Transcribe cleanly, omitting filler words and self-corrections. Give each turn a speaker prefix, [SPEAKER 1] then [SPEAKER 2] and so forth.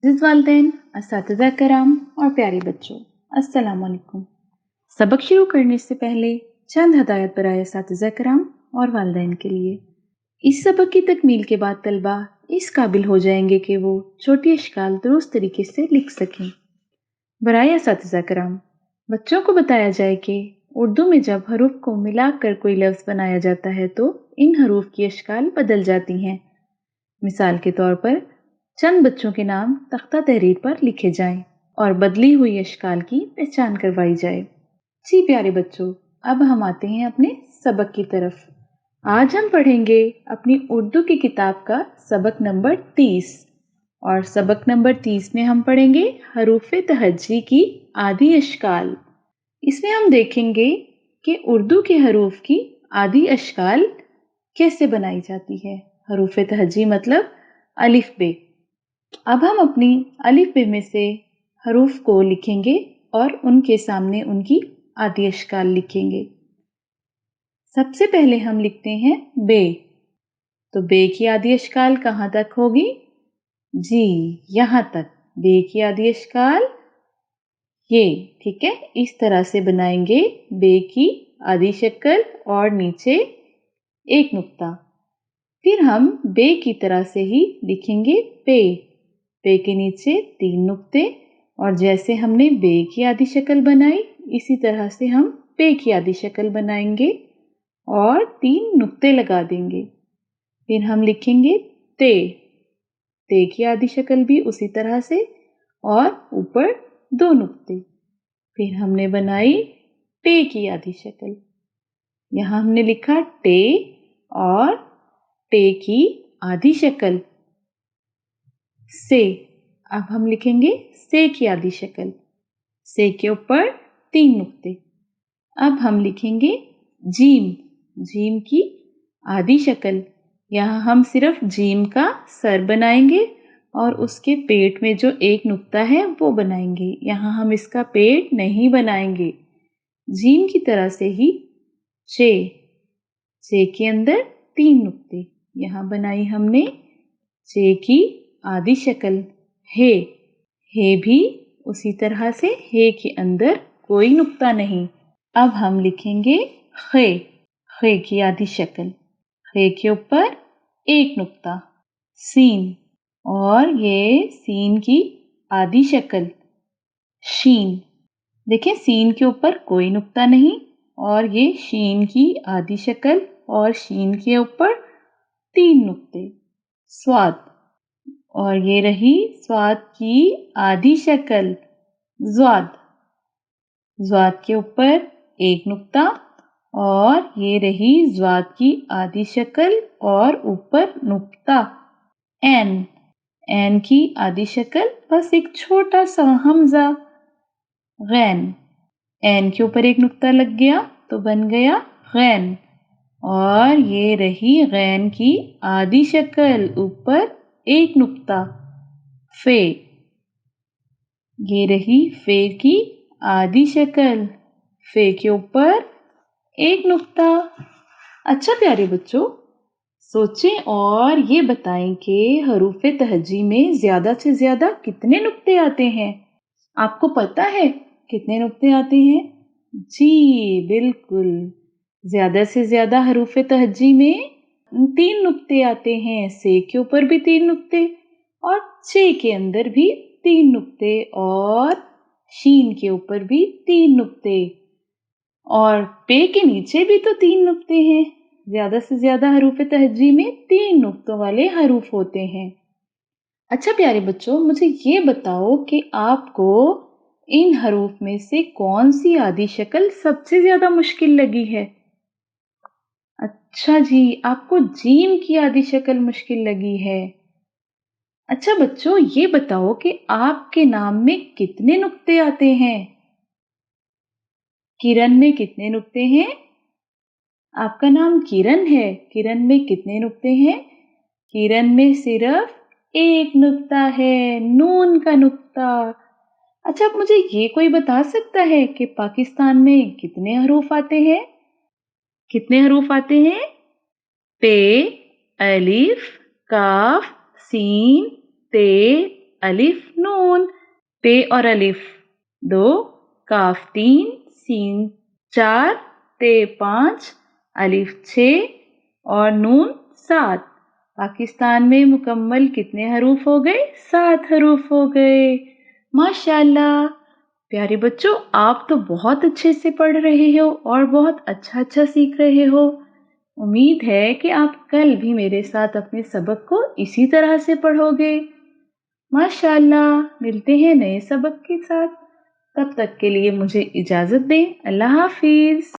[SPEAKER 1] अज़ीज़ वालिदैन, असातिज़ा कराम और प्यारे बच्चों, अस्सलाम वालेकुम। सबक शुरू करने से पहले चंद हदायत बराए असातिज़ा कराम और वालिदैन के लिए। इस सबक की तकमील के बाद तलबा इस काबिल हो जाएंगे कि वो छोटी अशकाल दुरुस्त तरीके से लिख सकें। बराए असातिज़ा कराम, बच्चों को बताया जाए कि उर्दू में जब हरूफ को मिलाकर कोई लफ्ज़ बनाया जाता है तो इन हरूफ की अशकाल बदल जाती हैं। मिसाल के तौर पर चंद बच्चों के नाम तख्ता तहरीर पर लिखे जाएं और बदली हुई अशकाल की पहचान करवाई जाए। जी प्यारे बच्चों, अब हम आते हैं अपने सबक की तरफ। आज हम पढ़ेंगे अपनी उर्दू की किताब का सबक नंबर 30 और सबक नंबर 30 में हम पढ़ेंगे हरूफ तहज्जी की आधी अशकाल। इसमें हम देखेंगे कि उर्दू के हरूफ की आधी अशकाल कैसे बनाई जाती है। हरूफ तहज्जी मतलब अलिफ बे। अब हम अपनी अलिफ बे में से हरूफ को लिखेंगे और उनके सामने उनकी आधी अशकाल लिखेंगे। सबसे पहले हम लिखते हैं बे। तो बे की आधी अशकाल कहाँ तक होगी? जी, यहाँ तक। बे की आधी अशकाल ये, ठीक है। इस तरह से बनाएंगे बे की आधी शक्ल और नीचे एक नुक्ता। फिर हम बे की तरह से ही लिखेंगे पे। पे के नीचे 3 नुक्ते और जैसे हमने बे की आधी शक्ल बनाई इसी तरह से हम पे की आधी शक्ल बनाएंगे और 3 नुक्ते लगा देंगे। फिर हम लिखेंगे ते। ते की आधी शक्ल भी उसी तरह से और ऊपर 2 नुक्ते। फिर हमने बनाई टे की आधी शक्ल। यहाँ हमने लिखा टे और टे की आधी शक्ल से। अब हम लिखेंगे से की आधी शक्ल। से के ऊपर 3 नुक्ते। अब हम लिखेंगे जीम। जीम की आधी शक्ल। यहाँ हम सिर्फ जीम का सर बनाएंगे और उसके पेट में जो एक नुक्ता है वो बनाएंगे। यहाँ हम इसका पेट नहीं बनाएंगे। जीम की तरह से ही चे। चे के अंदर 3 नुक्ते। यहाँ बनाई हमने चे की आधी शक्ल हे। हे भी उसी तरह से हे के अंदर कोई नुक्ता नहीं। अब हम लिखेंगे खे। खे की आधी शक्ल। खे के ऊपर एक नुक्ता। सीन और ये सीन की आधी शक्ल शीन। देखें सीन के ऊपर कोई नुक्ता नहीं और ये शीन की आधी शक्ल और शीन के ऊपर 3 नुक्ते। स्वाद और ये रही स्वाद की आधी शक्ल ज़्वाद। ज़्वाद के ऊपर एक नुक्ता और ये रही ज़्वाद की आधी शक्ल और ऊपर नुक्ता। एन। एन की आधी शक्ल बस एक छोटा सा हमजा गैन। एन के ऊपर एक नुक्ता लग गया तो बन गया गैन और ये रही गैन की आधी शक्ल ऊपर एक नुक्ता फे। ये रही फे की आधी शक्ल। फे के ऊपर एक नुक्ता। अच्छा प्यारे बच्चों, सोचें और ये बताएं कि हरूफ तहज्जी में ज्यादा से ज्यादा कितने नुक्ते आते हैं? आपको पता है कितने नुक्ते आते हैं? जी बिल्कुल, ज्यादा से ज्यादा हरूफ तहज्जी में 3 नुक्ते आते हैं। से के ऊपर भी 3 नुक्ते और चे के अंदर भी 3 नुक्ते और शीन के ऊपर भी 3 नुक्ते और पे के नीचे भी तो 3 नुक्ते हैं। ज्यादा से ज्यादा हरूफ तहज्जी में 3 नुक्तों वाले हरूफ होते हैं। अच्छा प्यारे बच्चों, मुझे ये बताओ कि आपको इन हरूफ में से कौन सी आधी शक्ल सबसे ज्यादा मुश्किल लगी है? अच्छा जी, आपको जीम की आधी शक्ल मुश्किल लगी है। अच्छा बच्चों, ये बताओ कि आपके नाम में कितने नुक्ते आते हैं? किरण में कितने नुक्ते हैं? आपका नाम किरण है। किरण में कितने नुक्ते हैं? किरण में सिर्फ एक नुक्ता है, नून का नुक्ता। اچھا، اب مجھے یہ کوئی بتا سکتا ہے کہ پاکستان میں کتنے حروف آتے ہیں؟ کتنے حروف آتے ہیں؟ پے، الف، کاف، سین، تے، الف، نون۔ پے اور الف 2، کاف 3، سین 4، تے 5، الف 6 اور نون 7۔ پاکستان میں مکمل کتنے حروف ہو گئے؟ 7 حروف ہو گئے۔ ماشاءاللہ! پیارے بچوں، آپ تو بہت اچھے سے پڑھ رہے ہو اور بہت اچھا سیکھ رہے ہو۔ امید ہے کہ آپ کل بھی میرے ساتھ اپنے سبق کو اسی طرح سے پڑھو گے۔ ماشاءاللہ! ملتے ہیں نئے سبق کے ساتھ۔ تب تک کے لیے مجھے اجازت دیں۔ اللہ حافظ۔